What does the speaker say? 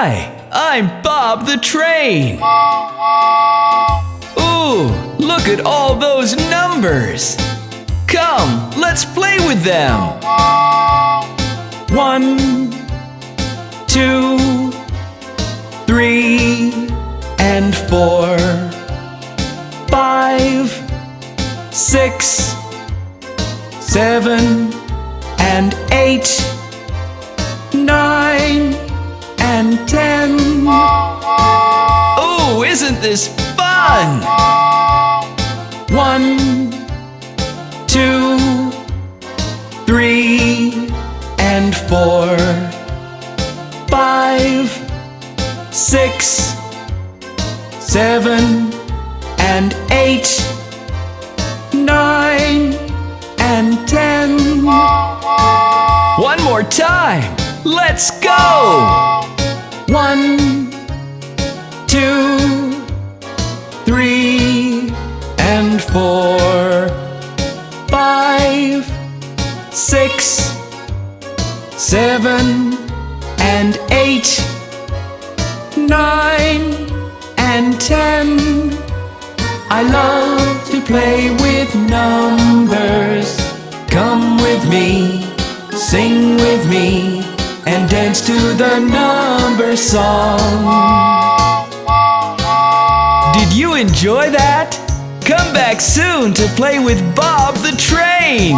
Hi, I'm Bob the Train. Ooh, look at all those numbers. Come, let's play with them. 1, 2, 3, and 4. 5, 6, 7, and 8. 9 and 10. Oh, isn't this fun? 1, 2, 3, and 4. 5, 6, 7, and 8. 9 and 10. One more time. Let's go! 1, 2, 3, and 4. 5, 6, 7, and 8. 9 and 10. I love to play with numbers. Come with me, sing with me, and dance to the number song. Did you enjoy that? Come back soon to play with Bob the Train.